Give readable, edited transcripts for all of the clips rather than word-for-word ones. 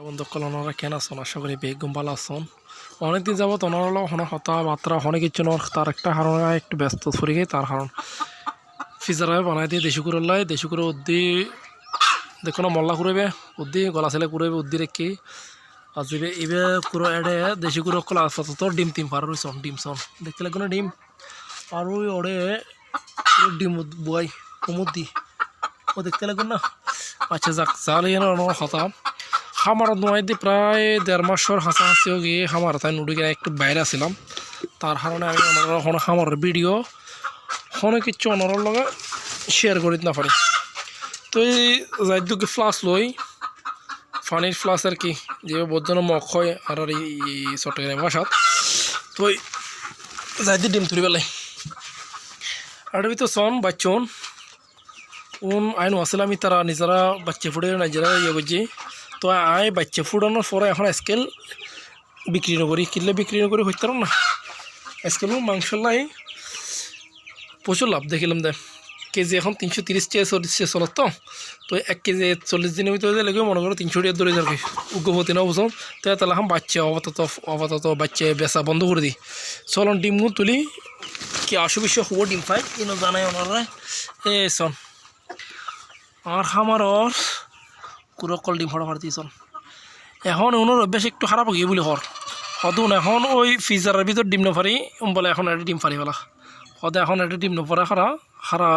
বন্ধুসকল ওনারা কেন আছেন? আশা করি বেগুম ভালো আছেন। অনেকদিন যাবত ওনারা হলো কথাবার্তা অনেক কিছু তার একটা কারণে একটু ব্যস্ত পড়ে গিয়ে তার কারণ ফিজার বানাই দিয়ে দেশি করে লাই দেশি করে উদ্দি দেখো না মল্লা করবে উদ্দি গলা ছেলে করবে উদ্দি রেখে আজিবে এবে কুরো এডে দেশি করে কলা আপাতত ডিম তিম পার রইছন ডিম সন দেখতে লাগবে না ডিম আর ওই ওড়ে ডিম বয় কুমুদি ও দেখতে লাগবে না। আচ্ছা যাক জালে হতাম খামার নয় দিয়ে প্রায় 1.5 মাসের হাসাহাসিও গিয়ে খামার তাই নুডি গিয়ে একটু বাইরে আসছিলাম তার কারণে আমি ওনারা খামারের ভিডিও অনেক কিছু ওনার লগে শেয়ার করে দিতে না পারি। তো এই যাইদুকে ফ্লাস লই পানির ফ্লাস আর কি যেভাবে বোঝানো মখ হয় আর এই চট্টগ্রাম ভাষাত তো যাইদি ডিম তুলি পেলাই আর ভিতর সন বাচ্চন উন আইন আসলে আমি তারা নিজেরা বাচ্চা ফুটে নিজেরা ইয়ে করছি। তো আয় বাচ্চা ফুটানোর পরে এখন স্কেল বিক্রি নকরি কিনলে বিক্রি নকরি হইতে না স্কেল মাংস লাই প্রচুর লাভ দেখিলাম দে কেজি এখন 330 টাকা 40 চলত তো 1 কেজি 40 দিনের ভিতরে লেগে মনে করো 300 টাকা ধরে যাবে উগ্রপতি না বুঝুন। তো তাহলে এখন বাচ্চা আপাতত বাচ্চা বেচা বন্ধ করে দিই চলন ডিমগুলো তুলি কি অসুবিধা হবো ডিম পাই কিন্তু জানাই ওনারা এ শোন আর খামারর কুরকল ডিম ফটা ফাড়ি চল এখন ওনার অভ্যাস একটু খারাপ গিয়ে বলে হদুন এখন ওই ফ্রিজারের ভিতর ডিম নফারি বলে এখন একটা ডিম ফাড়ি ফেলা হদে এখন একটা ডিম নফরা হারা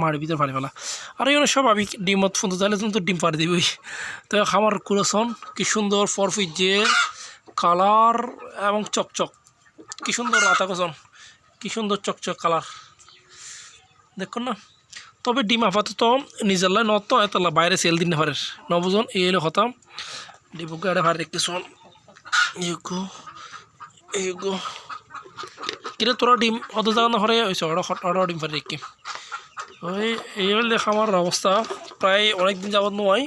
মাড়ির ভিতর ফাড়ি ফেলা আর এই সব আমি ডিমত ফোন চাইলে তুমি তো ডিম ফাড়ি দিবই। তো খামার কুরসন কি সুন্দর ফরফুইজে কালার এবং চকচক কি সুন্দর আতা কসন কি সুন্দর চকচক কালার দেখুন না। তবে ডিম আপাতত নিজের লাই নত এতলা বাইরে সেল দিন পারে নবজন এই হলো হতাম ডিমকে আরে ভার রেখে শোন এগো কিরে তোরা ডিম অত জায়গা না হরে ওই অর্ডার ডিম ফার রেখে ওই এই হলে দেখা আমার অবস্থা প্রায় অনেক দিন যাবত নয়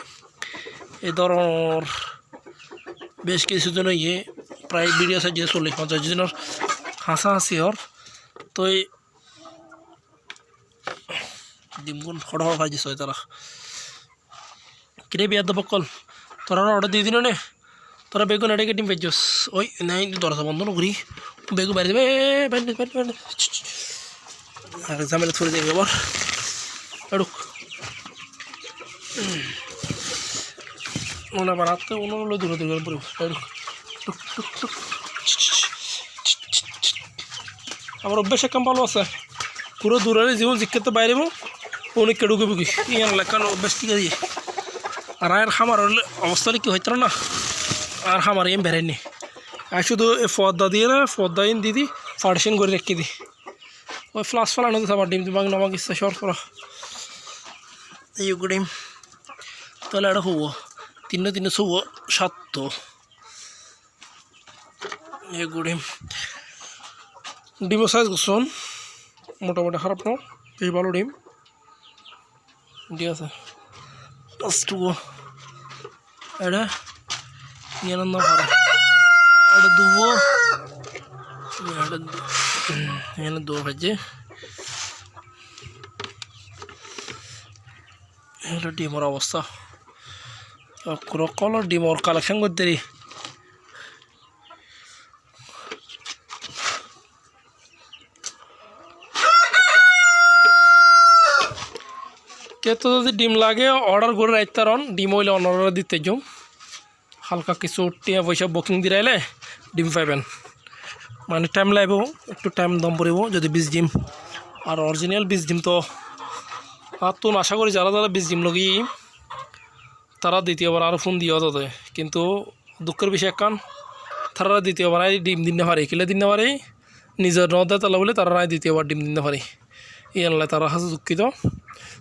এই ধরনের বেশ কিছুজন ইয়ে প্রায় ভিডিও সাইজে 40-50 জনের হাসাহাসি হর তো এই ডিমগুন হড় ভাই দিস তারা কিরে বিয়ার দবকল তোরা অর্ডার দিয়ে দিন নে তোরা বেগুন এটাকে ডিম পেয়েছিস ওই নাই দরজা বন্ধ করি বেগু বাইরে দেবে আর ঝামেলা ছড়ে দেবে আবার এডুক ওনা বাড়াতে ওনার দূরে দূরে পড়ব এডুক টুক টুক টুক আমার অভ্যাস কাম ভালো আছে পুরো দূরে যেও জিজ্ঞাতে বাইরে অনেক কেডুকে বুকি ইয়ান লেখানো অভ্যাস ঠিক আছে। আর আর খামার অবস্থা কি হইতো না আর খামার এম বেড়ায়নি আর শুধু পদ্মা দিয়ে না পদ্মা ইন দিদি পার্টিশন করে রেখে দিই ওই ফ্লাস ফেলানো তো আমার ডিম তোমাকে নামাক ইচ্ছা শর্ট করা এই ডিম তাহলে এটা হবো 3 শুভ 7 এই ডিম ডিমের সাইজ করছন মোটামুটি খারাপ না বেশ ভালো ডিম ঠিক আছে এটা আনন্দ ভালো এটা দুবো এখানে দু ভাজে এটা ডিমের অবস্থা কলর ডিমর কালেকশন করতে রি তো যদি ডিম লাগে অর্ডার করে রাখতে রন ডিম হইলে অর্ডার দিতে যাও হালকা কিছু টিয়া পয়সা বুকিং দিয়ে রাইলে ডিম পাইবেন মানে টাইম লাগবে একটু টাইম দম পড়ব যদি 20 ডিম আর অরিজিনাল 20 ডিম তো আর তো আশা করি যারা যারা 20 ডিম লগি তারা দ্বিতীয়বার আরও ফোন দিও তাতে কিন্তু দুঃখের বিষয় কান তারা দ্বিতীয়বার ডিম দিন না পারে কিলে দিন না পারে নিজের নদে তালা বলে তারা দ্বিতীয়বার ডিম দিন না পারে এই আনলে তারা হাসে দুঃখিত।